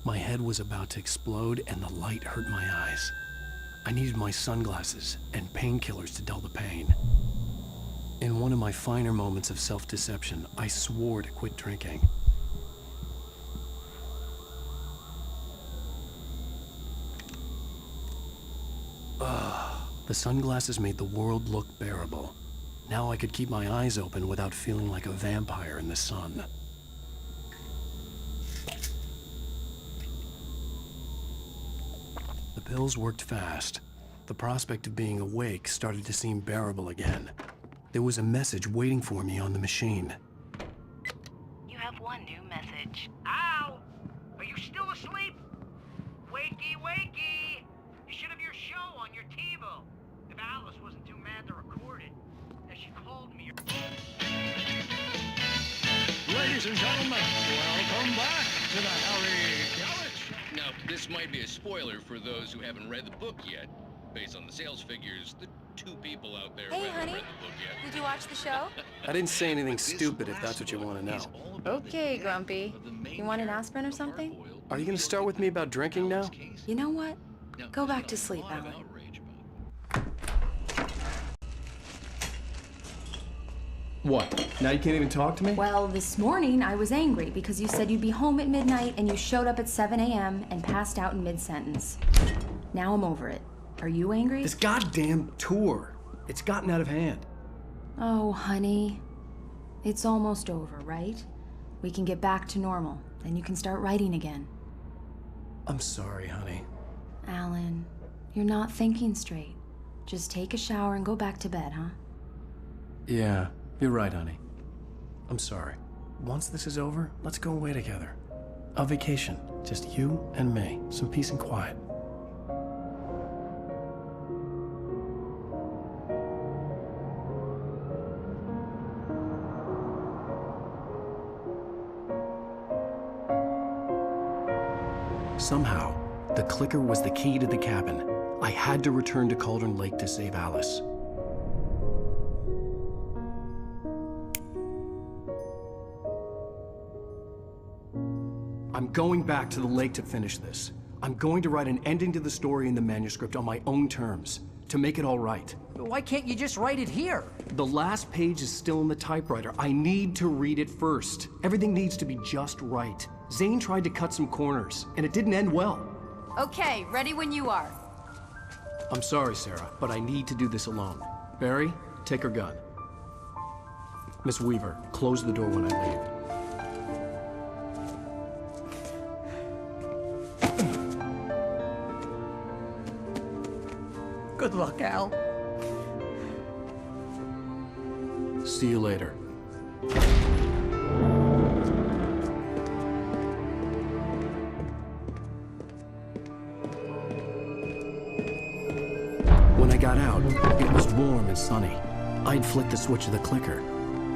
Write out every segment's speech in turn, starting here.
My head was about to explode and the light hurt my eyes. I needed my sunglasses and painkillers to dull the pain. In one of my finer moments of self-deception, I swore to quit drinking. The sunglasses made the world look bearable. Now I could keep my eyes open without feeling like a vampire in the sun. The pills worked fast. The prospect of being awake started to seem bearable again. There was a message waiting for me on the machine. You have one new message. Al! Are you still asleep? Wakey, wakey! You should have your show on your TiVo. If Alice wasn't too mad to record it. As she called me. Ladies and gentlemen, welcome back to the Harry Garrett Show. Now, this might be a spoiler for those who haven't read the book yet. Based on the sales figures, the 2 people out there Hey, who haven't honey. read the book yet. Did you watch the show? I didn't say anything stupid if that's what you want to know. Okay, Grumpy. You want an aspirin or something? Are you going to start with me about drinking now? You know what? Go back to sleep, Alan. What? Now you can't even talk to me? Well, this morning I was angry because you said you'd be home at midnight and you showed up at 7 a.m. and passed out in mid-sentence. Now I'm over it. Are you angry? This goddamn tour. It's gotten out of hand. Oh, honey. It's almost over, right? We can get back to normal. Then you can start writing again. I'm sorry, honey. Alan, you're not thinking straight. Just take a shower and go back to bed, huh? Yeah, you're right, honey. I'm sorry. Once this is over, let's go away together. A vacation. Just you and me. Some peace and quiet. Somehow, the clicker was the key to the cabin. I had to return to Cauldron Lake to save Alice. I'm going back to the lake to finish this. I'm going to write an ending to the story in the manuscript on my own terms, to make it all right. Why can't you just write it here? The last page is still in the typewriter. I need to read it first. Everything needs to be just right. Zane tried to cut some corners, and it didn't end well. Okay, ready when you are. I'm sorry, Sarah, but I need to do this alone. Barry, take her gun. Miss Weaver, close the door when I leave. Good luck, Al. See you later. When I got out, it was warm and sunny. I'd flicked the switch of the clicker.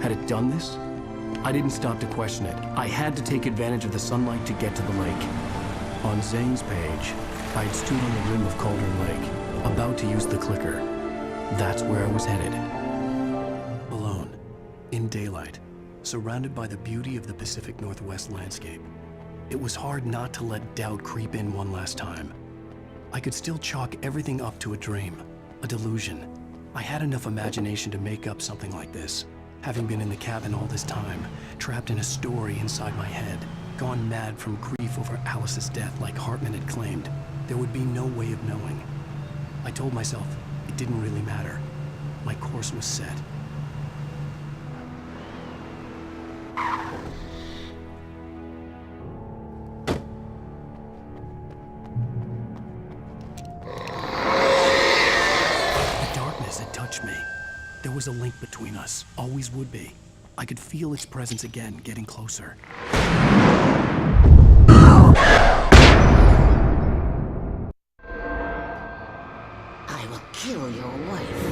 Had it done this? I didn't stop to question it. I had to take advantage of the sunlight to get to the lake. On Zane's page, I'd stood on the rim of Cauldron Lake, about to use the clicker. That's where I was headed. Alone, in daylight, surrounded by the beauty of the Pacific Northwest landscape. It was hard not to let doubt creep in one last time. I could still chalk everything up to a dream, a delusion. I had enough imagination to make up something like this. Having been in the cabin all this time, trapped in a story inside my head, gone mad from grief over Alice's death like Hartman had claimed, there would be no way of knowing. I told myself it didn't really matter. My course was set. The darkness had touched me. There was a link between us, always would be. I could feel its presence again, getting closer. I will kill your wife.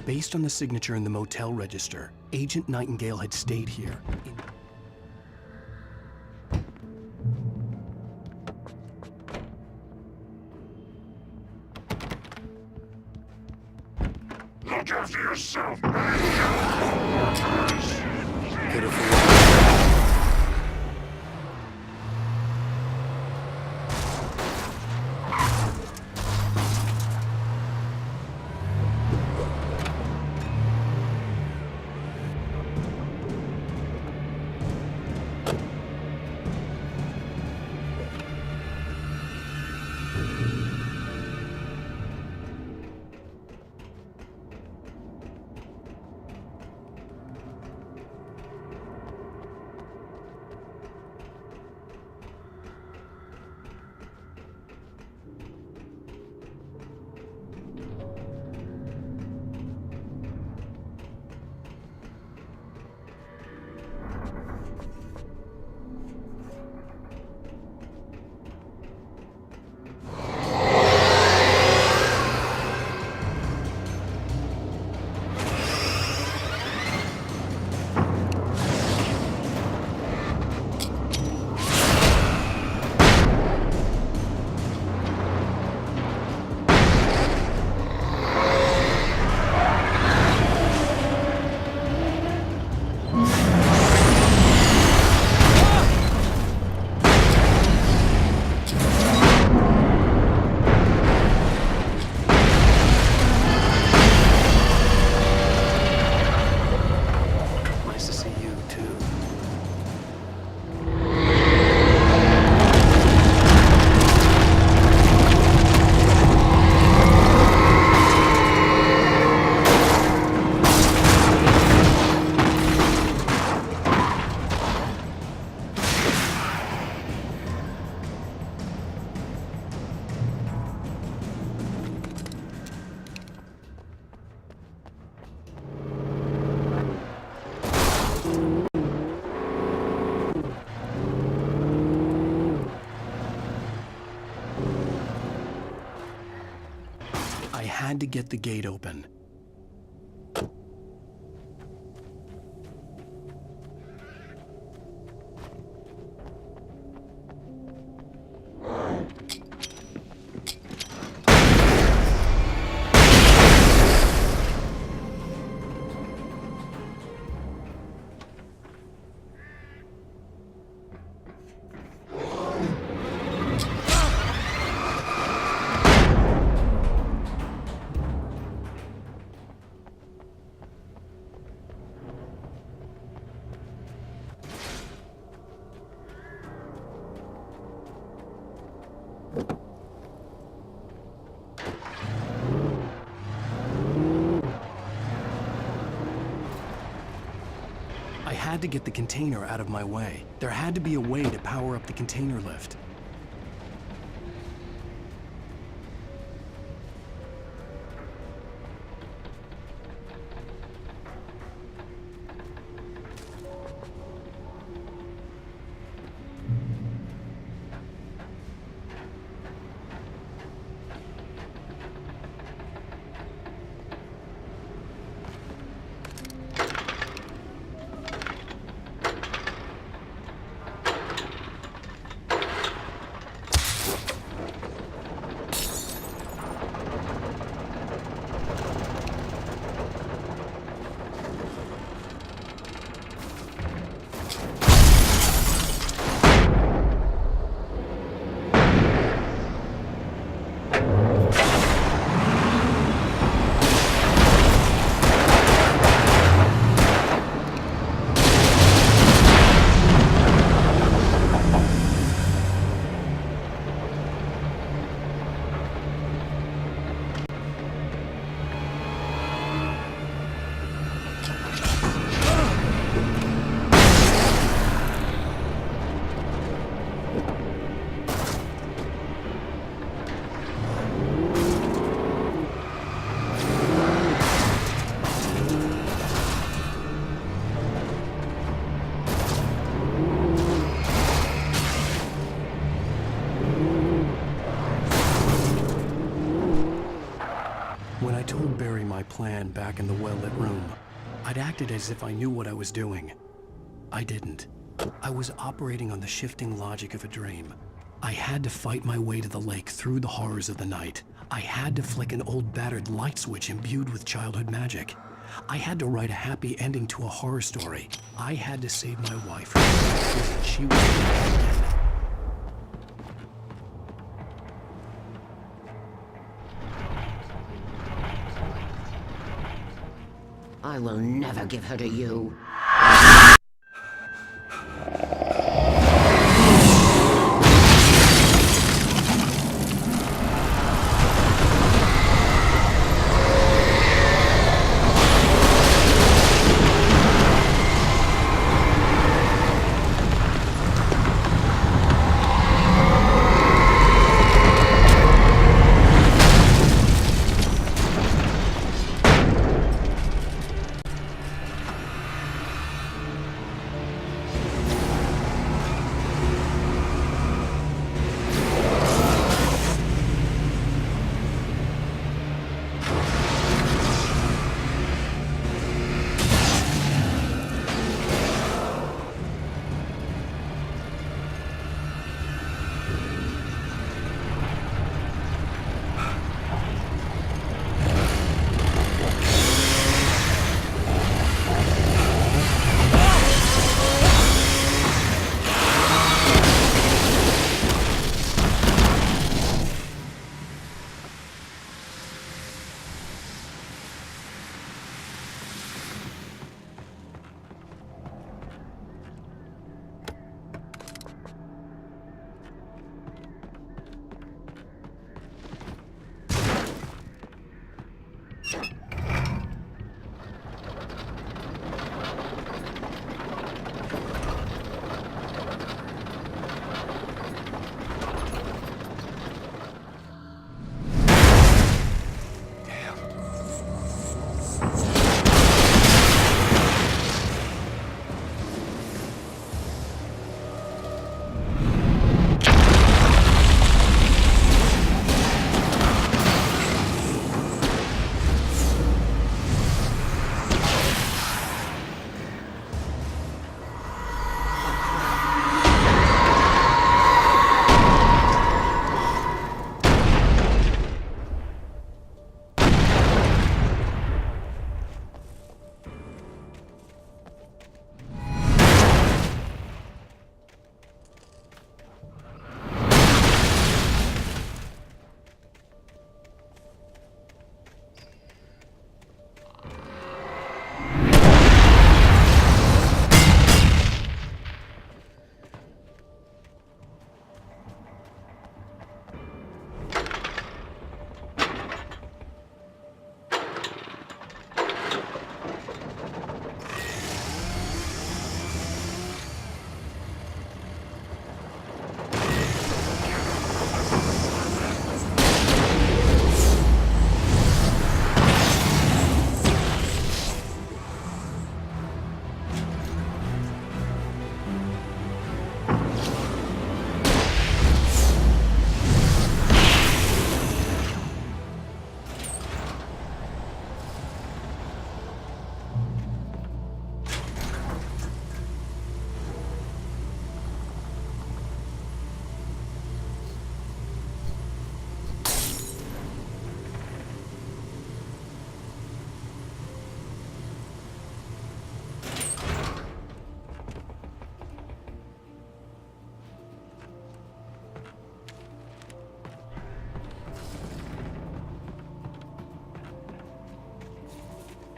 Based on the signature in the motel register, Agent Nightingale had stayed here. Look after yourself, man! Pitiful. I had to get the gate open. I had to get the container out of my way. There had to be a way to power up the container lift. my plan back in the well-lit room. I'd acted as if I knew what I was doing. I didn't. I was operating on the shifting logic of a dream. I had to fight my way to the lake through the horrors of the night. I had to flick an old battered light switch imbued with childhood magic. I had to write a happy ending to a horror story. I had to save my wife. She was dead. I will never give her to you.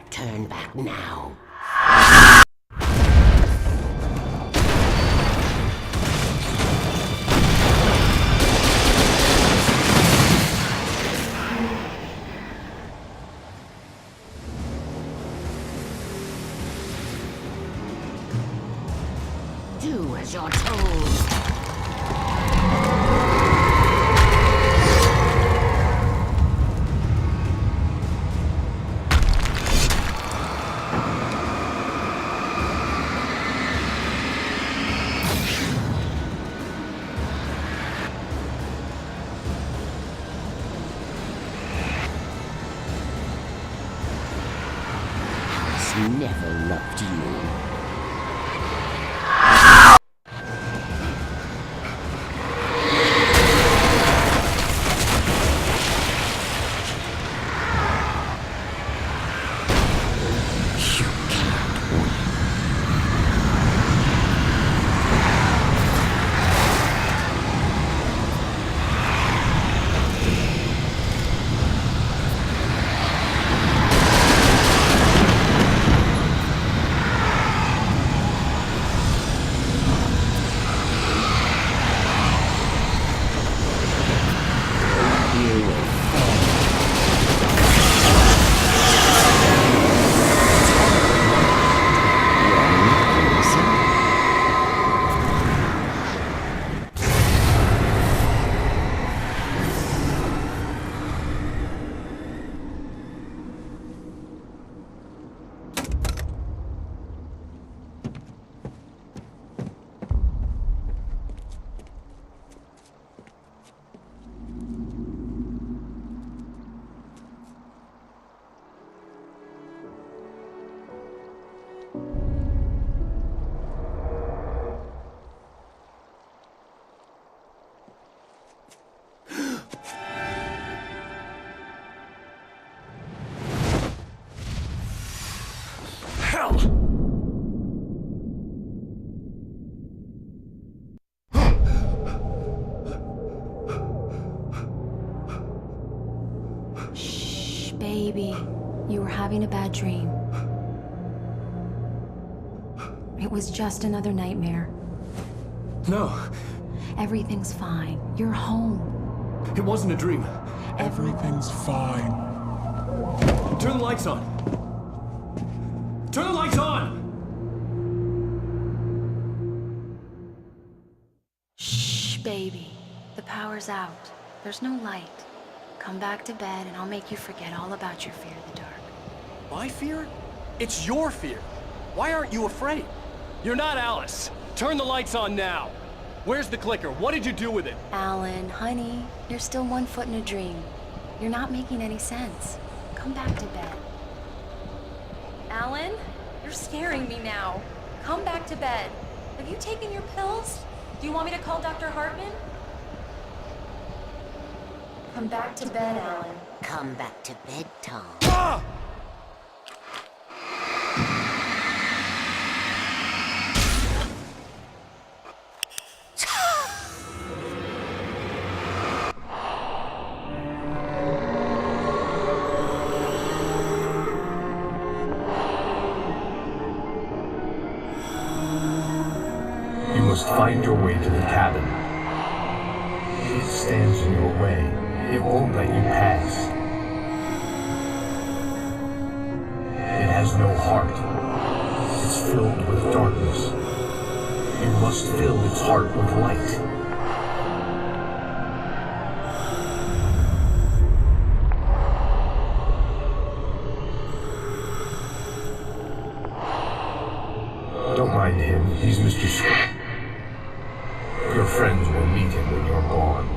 Turn back now. Do as you're told. loved you. Shh, baby. You were having a bad dream. It was just another nightmare. No, Everything's fine. You're home. it wasn't a dream. Everything's fine. Turn the lights on. Turn the lights on! Shh, baby. The power's out. There's no light. Come back to bed and I'll make you forget all about your fear of the dark. My fear? It's your fear. Why aren't you afraid? You're not Alice. Turn the lights on now. Where's the clicker? What did you do with it? Alan, honey, you're still 1 foot in a dream. You're not making any sense. Come back to bed. Alan, you're scaring me now. Come back to bed. Have you taken your pills? Do you want me to call Dr. Hartman? Come back to bed, Alan. Come back to bed, Tom. Ah! You must find your way to the cabin. If it stands in your way, it won't let you pass. It has no heart. It's filled with darkness. You must fill its heart with light. Don't mind him, he's Mr. Swift. Your friends will meet him when you're gone.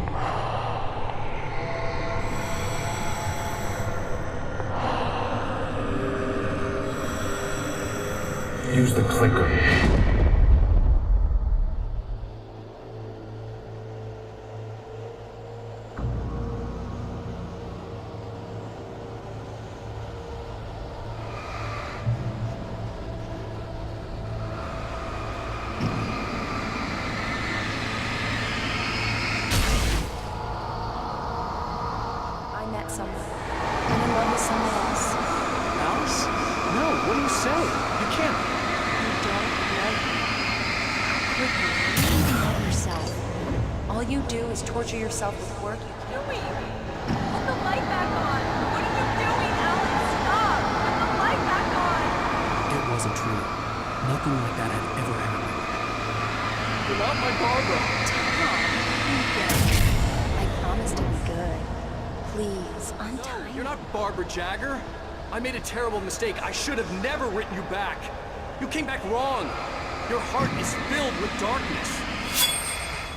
Use the clicker. I met someone. I'm in love with someone else. Alice? No, what do you say? You can't. You don't love me. Quickly, you need to love yourself. All you do is torture yourself with work. You doing? Put the light back on. What are you doing, Alan? Stop. Put the light back on. It wasn't true. Nothing like that had ever happened. You're not my Barbara. I promised to be good. Please, untie me. You're not Barbara Jagger. I made a terrible mistake. I should have never written you back. You came back wrong. Your heart is filled with darkness.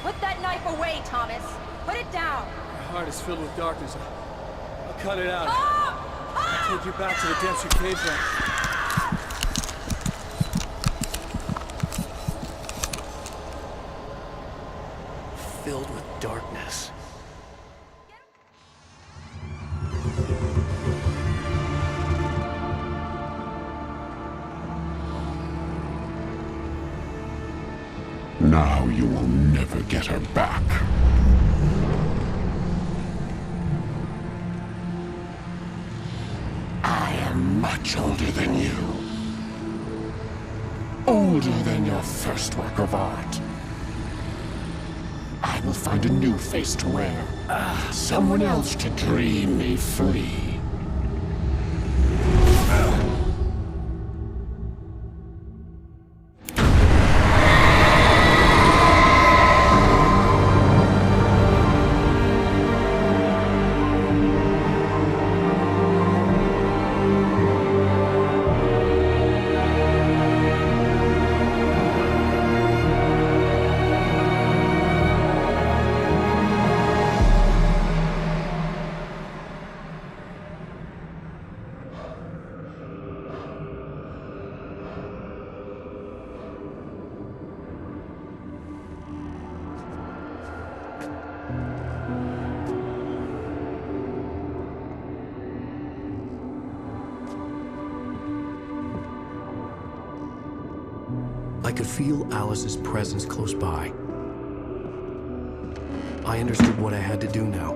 Put that knife away, Thomas. Put it down. My heart is filled with darkness. I'll cut it out. Ah! Ah! Take you back to the depths you came from. Now you will never get her back. I am much older than you. Older than your first work of art. I will find a new face to wear. Someone else to dream me free. I could feel Alice's presence close by. I understood what I had to do now.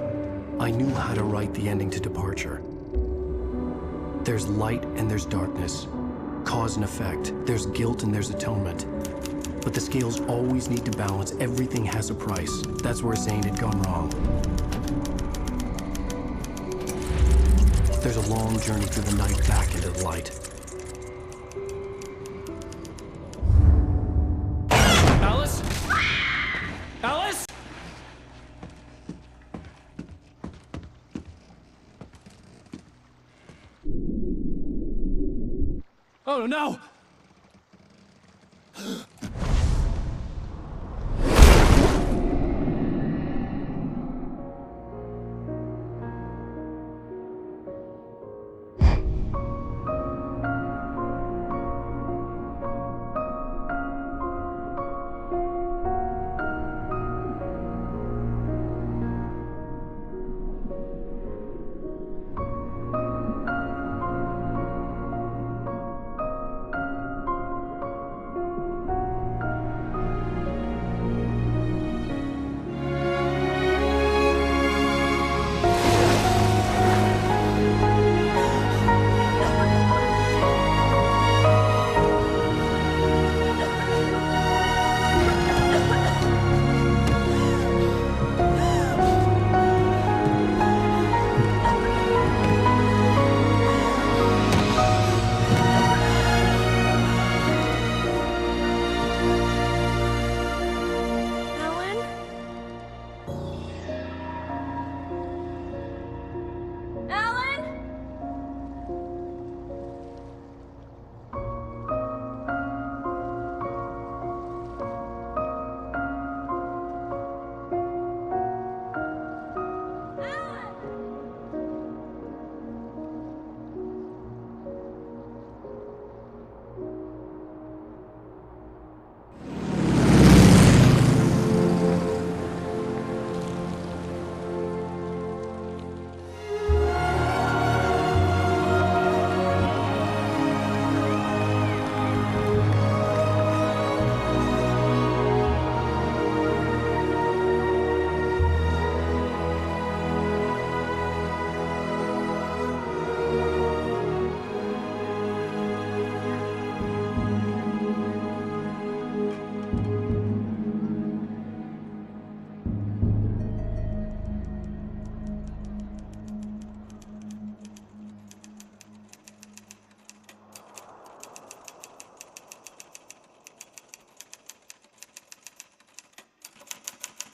I knew how to write the ending to Departure. There's light and there's darkness. Cause and effect. There's guilt and there's atonement. But the scales always need to balance. Everything has a price. That's where Zane had gone wrong. There's a long journey through the night back into the light. Alice? Alice? Oh no!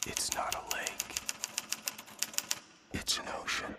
It's not a lake. It's an ocean.